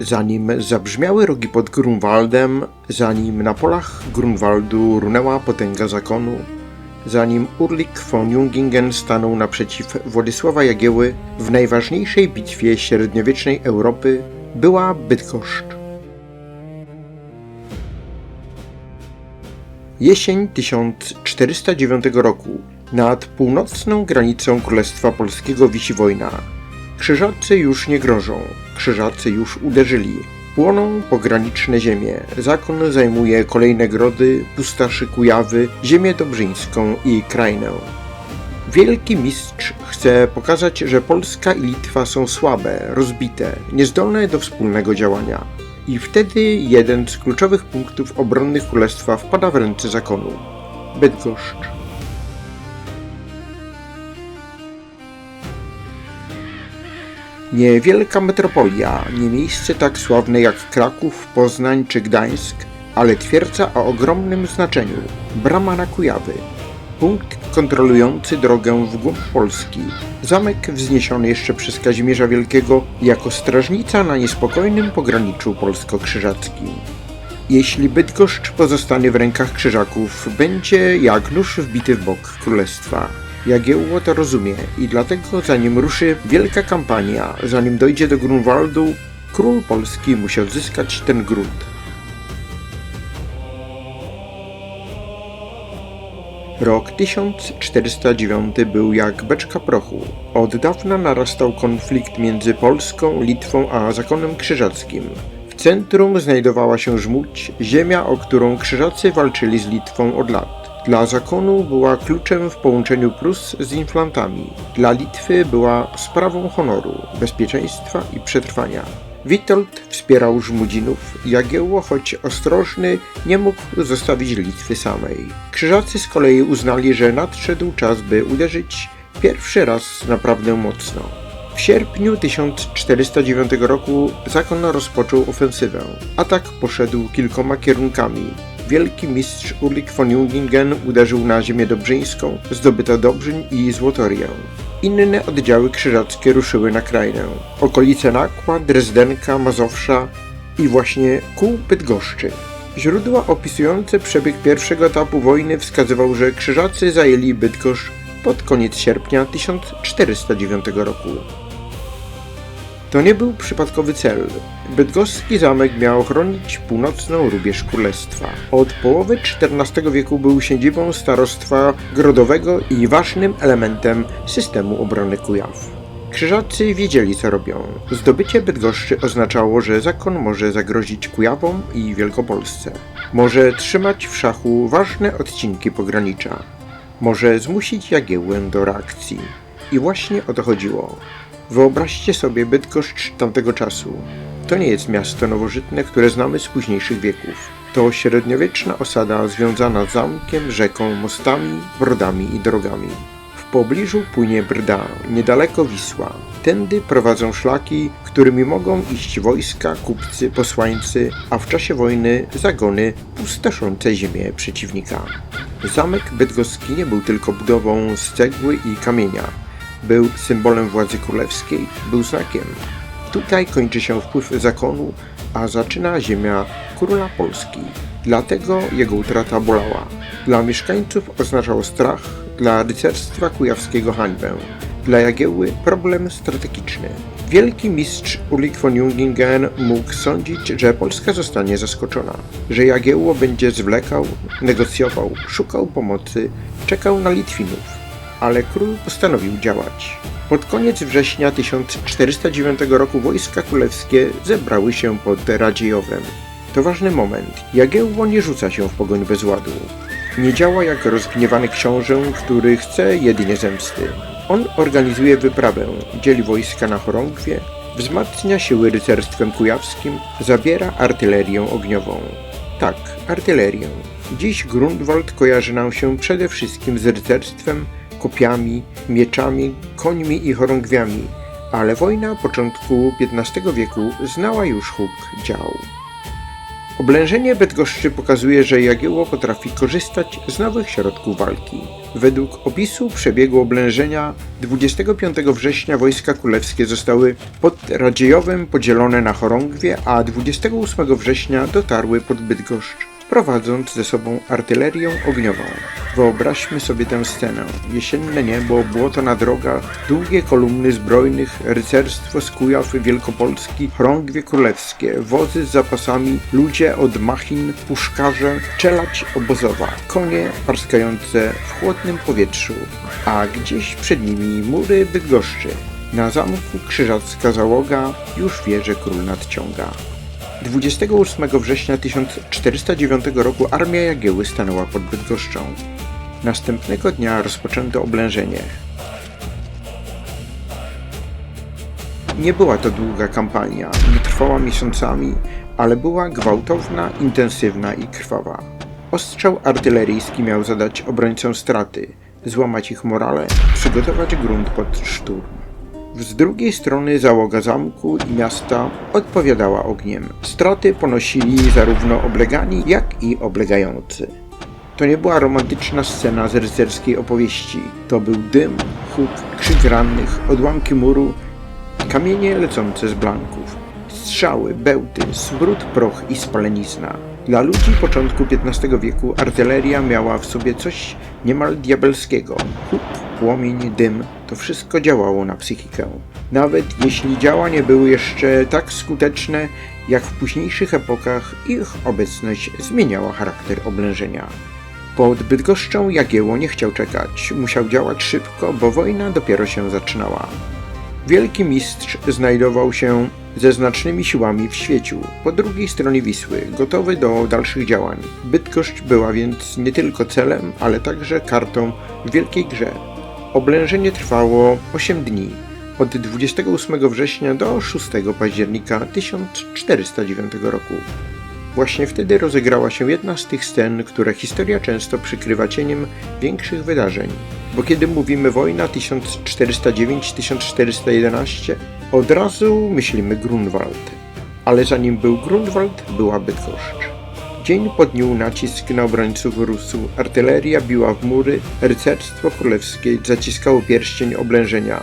Zanim zabrzmiały rogi pod Grunwaldem, zanim na polach Grunwaldu runęła potęga zakonu, zanim Ulrik von Jungingen stanął naprzeciw Władysława Jagieły w najważniejszej bitwie średniowiecznej Europy, była Bydgoszcz. Jesień 1409 roku. Nad północną granicą Królestwa Polskiego wisi wojna. Krzyżacy już nie grożą, krzyżacy już uderzyli. Płoną pograniczne ziemie, zakon zajmuje kolejne grody, pustaszy Kujawy, ziemię dobrzyńską i Krajnę. Wielki mistrz chce pokazać, że Polska i Litwa są słabe, rozbite, niezdolne do wspólnego działania. I wtedy jeden z kluczowych punktów obronnych królestwa wpada w ręce zakonu – Bydgoszcz. Niewielka metropolia, nie miejsce tak sławne jak Kraków, Poznań czy Gdańsk, ale twierdza o ogromnym znaczeniu – brama na Kujawy. Punkt kontrolujący drogę w głąb Polski. Zamek wzniesiony jeszcze przez Kazimierza Wielkiego jako strażnica na niespokojnym pograniczu polsko-krzyżackim. Jeśli Bydgoszcz pozostanie w rękach Krzyżaków, będzie jak nóż wbity w bok królestwa. Jagiełło to rozumie i dlatego zanim ruszy wielka kampania, zanim dojdzie do Grunwaldu, król Polski musi odzyskać ten grunt. Rok 1409 był jak beczka prochu. Od dawna narastał konflikt między Polską, Litwą a zakonem krzyżackim. W centrum znajdowała się Żmudź, ziemia, o którą krzyżacy walczyli z Litwą od lat. Dla zakonu była kluczem w połączeniu Prus z Inflantami. Dla Litwy była sprawą honoru, bezpieczeństwa i przetrwania. Witold wspierał Żmudzinów, Jagiełło, choć ostrożny, nie mógł zostawić Litwy samej. Krzyżacy z kolei uznali, że nadszedł czas, by uderzyć pierwszy raz naprawdę mocno. W sierpniu 1409 roku zakon rozpoczął ofensywę. Atak poszedł kilkoma kierunkami. Wielki mistrz Ulrik von Jungingen uderzył na ziemię dobrzyńską, zdobyto Dobrzyń i Złotorię. Inne oddziały krzyżackie ruszyły na Krajnę, okolice Nakła, Drezdenka, Mazowsza i właśnie ku Bydgoszczy. Źródła opisujące przebieg pierwszego etapu wojny wskazywał, że krzyżacy zajęli Bydgoszcz pod koniec sierpnia 1409 roku. To nie był przypadkowy cel. Bydgoski zamek miał chronić północną rubież królestwa. Od połowy XIV wieku był siedzibą starostwa grodowego i ważnym elementem systemu obrony Kujaw. Krzyżacy wiedzieli, co robią. Zdobycie Bydgoszczy oznaczało, że zakon może zagrozić Kujawom i Wielkopolsce. Może trzymać w szachu ważne odcinki pogranicza. Może zmusić Jagiełłę do reakcji. I właśnie o to chodziło. Wyobraźcie sobie Bydgoszcz tamtego czasu. To nie jest miasto nowożytne, które znamy z późniejszych wieków. To średniowieczna osada związana z zamkiem, rzeką, mostami, brodami i drogami. W pobliżu płynie Brda, niedaleko Wisła. Tędy prowadzą szlaki, którymi mogą iść wojska, kupcy, posłańcy, a w czasie wojny zagony pustoszące ziemię przeciwnika. Zamek bydgoski nie był tylko budową z cegły i kamienia. Był symbolem władzy królewskiej, był znakiem. Tutaj kończy się wpływ zakonu, a zaczyna ziemia króla Polski. Dlatego jego utrata bolała. Dla mieszkańców oznaczał strach, dla rycerstwa kujawskiego hańbę. Dla Jagiełły problem strategiczny. Wielki mistrz Ulrik von Jungingen mógł sądzić, że Polska zostanie zaskoczona, że Jagiełło będzie zwlekał, negocjował, szukał pomocy, czekał na Litwinów. Ale król postanowił działać. Pod koniec września 1409 roku wojska królewskie zebrały się pod Radziejowem. To ważny moment. Jagiełło nie rzuca się w pogoń bez ładu. Nie działa jak rozgniewany książę, który chce jedynie zemsty. On organizuje wyprawę, dzieli wojska na chorągwie, wzmacnia siły rycerstwem kujawskim, zabiera artylerię ogniową. Tak, artylerię. Dziś Grunwald kojarzy nam się przede wszystkim z rycerstwem, kopiami, mieczami, końmi i chorągwiami, ale wojna początku XV wieku znała już huk dział. Oblężenie Bydgoszczy pokazuje, że Jagiełło potrafi korzystać z nowych środków walki. Według opisu przebiegu oblężenia 25 września wojska królewskie zostały pod Radziejowem podzielone na chorągwie, a 28 września dotarły pod Bydgoszcz, prowadząc ze sobą artylerię ogniową. Wyobraźmy sobie tę scenę. Jesienne niebo, błoto na drogach, długie kolumny zbrojnych, rycerstwo z Kujaw Wielkopolski, chorągwie królewskie, wozy z zapasami, ludzie od machin, puszkarze, czelać obozowa, konie parskające w chłodnym powietrzu, a gdzieś przed nimi mury Bydgoszczy. Na zamku krzyżacka załoga już wie, że król nadciąga. 28 września 1409 roku armia Jagieły stanęła pod Bydgoszczą. Następnego dnia rozpoczęto oblężenie. Nie była to długa kampania, nie trwała miesiącami, ale była gwałtowna, intensywna i krwawa. Ostrzał artyleryjski miał zadać obrońcom straty, złamać ich morale, przygotować grunt pod szturm. Z drugiej strony załoga zamku i miasta odpowiadała ogniem. Straty ponosili zarówno oblegani, jak i oblegający. To nie była romantyczna scena z rycerskiej opowieści. To był dym, huk, krzyk rannych, odłamki muru, kamienie lecące z blanków, strzały, bełty, smród, proch i spalenizna. Dla ludzi początku XV wieku artyleria miała w sobie coś niemal diabelskiego. Huk, płomień, dym, to wszystko działało na psychikę. Nawet jeśli działa nie były jeszcze tak skuteczne jak w późniejszych epokach, ich obecność zmieniała charakter oblężenia. Pod Bydgoszczą Jagiełło nie chciał czekać, musiał działać szybko, bo wojna dopiero się zaczynała. Wielki mistrz znajdował się ze znacznymi siłami w Świeciu, po drugiej stronie Wisły, gotowy do dalszych działań. Bydgoszcz była więc nie tylko celem, ale także kartą w wielkiej grze. Oblężenie trwało 8 dni, od 28 września do 6 października 1409 roku. Właśnie wtedy rozegrała się jedna z tych scen, które historia często przykrywa cieniem większych wydarzeń. Bo kiedy mówimy wojna 1409-1411, od razu myślimy Grunwald. Ale zanim był Grunwald, była Bydgoszcz. Dzień po dniu nacisk na obrońców rósł, artyleria biła w mury, rycerstwo królewskie zaciskało pierścień oblężenia.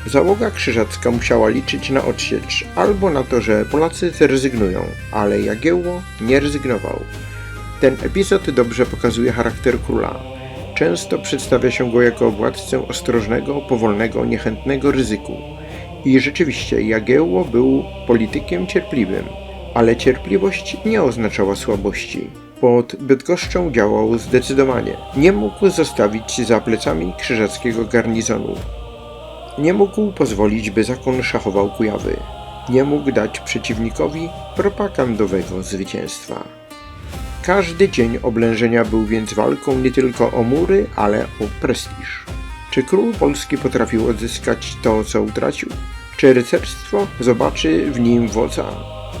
Załoga krzyżacka musiała liczyć na odsiecz albo na to, że Polacy zrezygnują, ale Jagiełło nie rezygnował. Ten epizod dobrze pokazuje charakter króla. Często przedstawia się go jako władcę ostrożnego, powolnego, niechętnego ryzyku. I rzeczywiście Jagiełło był politykiem cierpliwym, ale cierpliwość nie oznaczała słabości. Pod Bydgoszczą działał zdecydowanie. Nie mógł zostawić za plecami krzyżackiego garnizonu. Nie mógł pozwolić, by zakon szachował Kujawy. Nie mógł dać przeciwnikowi propagandowego zwycięstwa. Każdy dzień oblężenia był więc walką nie tylko o mury, ale o prestiż. Czy król polski potrafił odzyskać to, co utracił? Czy rycerstwo zobaczy w nim wodza?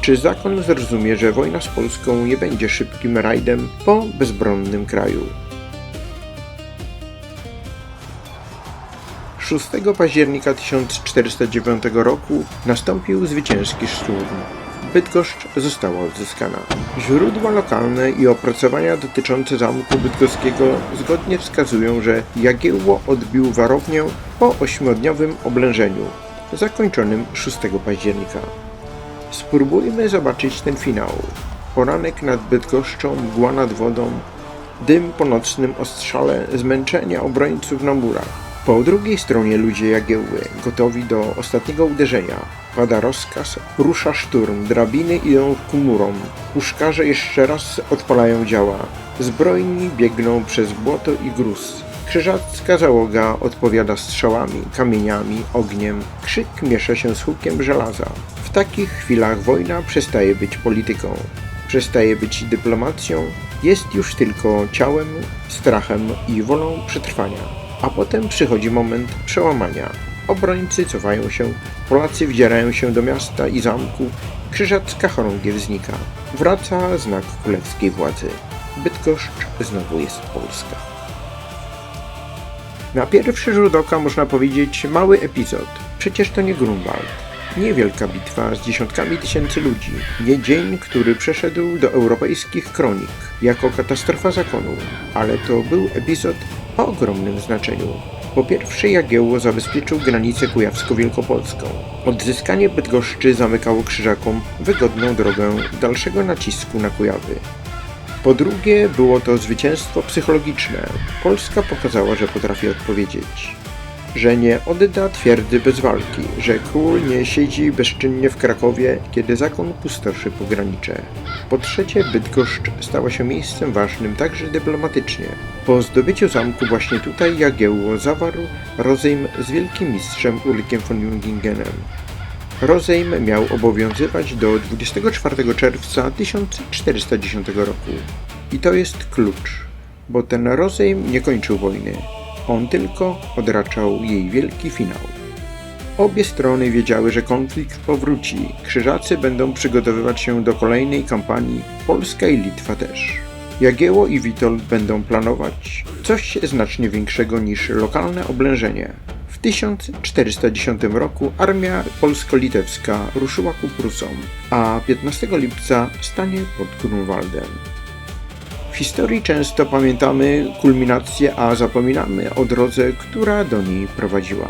Czy zakon zrozumie, że wojna z Polską nie będzie szybkim rajdem po bezbronnym kraju? 6 października 1409 roku nastąpił zwycięski szturm. Bydgoszcz została odzyskana. Źródła lokalne i opracowania dotyczące zamku bydgoskiego zgodnie wskazują, że Jagiełło odbił warownię po 8-dniowym oblężeniu, zakończonym 6 października. Spróbujmy zobaczyć ten finał. Poranek nad Bydgoszczą, mgła nad wodą, dym po nocnym ostrzale, zmęczenie obrońców na murach. Po drugiej stronie ludzie Jagiełły, gotowi do ostatniego uderzenia. Pada rozkaz, rusza szturm, drabiny idą ku murom. Puszkarze jeszcze raz odpalają działa. Zbrojni biegną przez błoto i gruz. Krzyżacka załoga odpowiada strzałami, kamieniami, ogniem. Krzyk miesza się z hukiem żelaza. W takich chwilach wojna przestaje być polityką. Przestaje być dyplomacją. Jest już tylko ciałem, strachem i wolą przetrwania. A potem przychodzi moment przełamania. Obrońcy cofają się, Polacy wdzierają się do miasta i zamku, krzyżacka chorągiew znika. Wraca znak królewskiej władzy. Bydgoszcz znowu jest Polska. Na pierwszy rzut oka można powiedzieć mały epizod. Przecież to nie Grunwald. Niewielka bitwa z dziesiątkami tysięcy ludzi, nie dzień, który przeszedł do europejskich kronik jako katastrofa zakonu, ale to był epizod o ogromnym znaczeniu. Po pierwsze, Jagiełło zabezpieczył granicę kujawsko-wielkopolską. Odzyskanie Bydgoszczy zamykało Krzyżakom wygodną drogę dalszego nacisku na Kujawy. Po drugie, było to zwycięstwo psychologiczne. Polska pokazała, że potrafi odpowiedzieć. Że nie odda twierdzy bez walki, że król nie siedzi bezczynnie w Krakowie, kiedy zakon pustoszy pogranicze. Po trzecie, Bydgoszcz stała się miejscem ważnym także dyplomatycznie. Po zdobyciu zamku właśnie tutaj Jagiełło zawarł rozejm z wielkim mistrzem Ulrykiem von Jungingenem. Rozejm miał obowiązywać do 24 czerwca 1410 roku. I to jest klucz, bo ten rozejm nie kończył wojny. On tylko odraczał jej wielki finał. Obie strony wiedziały, że konflikt powróci. Krzyżacy będą przygotowywać się do kolejnej kampanii, Polska i Litwa też. Jagiełło i Witold będą planować coś znacznie większego niż lokalne oblężenie. W 1410 roku armia polsko-litewska ruszyła ku Prusom, a 15 lipca stanie pod Grunwaldem. W historii często pamiętamy kulminację, a zapominamy o drodze, która do niej prowadziła.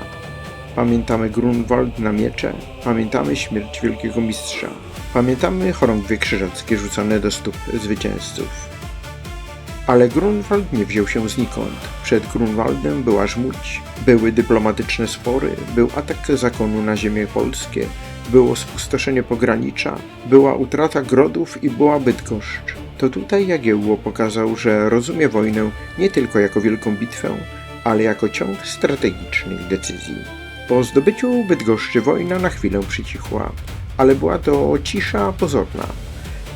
Pamiętamy Grunwald na miecze, pamiętamy śmierć wielkiego mistrza, pamiętamy chorągwie krzyżackie rzucone do stóp zwycięzców. Ale Grunwald nie wziął się znikąd. Przed Grunwaldem była żmudź, były dyplomatyczne spory, był atak zakonu na ziemie polskie, było spustoszenie pogranicza, była utrata Grodów i była Bydgoszcz. To tutaj Jagiełło pokazał, że rozumie wojnę nie tylko jako wielką bitwę, ale jako ciąg strategicznych decyzji. Po zdobyciu Bydgoszczy wojna na chwilę przycichła, ale była to cisza pozorna.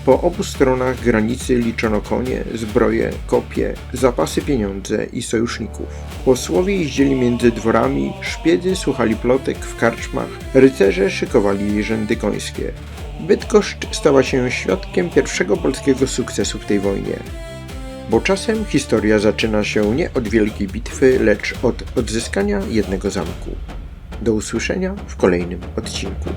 Po obu stronach granicy liczono konie, zbroje, kopie, zapasy pieniądze i sojuszników. Posłowie jeździli między dworami, szpiedy słuchali plotek w karczmach, rycerze szykowali rzędy końskie. Bydgoszcz stała się świadkiem pierwszego polskiego sukcesu w tej wojnie. Bo czasem historia zaczyna się nie od wielkiej bitwy, lecz od odzyskania jednego zamku. Do usłyszenia w kolejnym odcinku.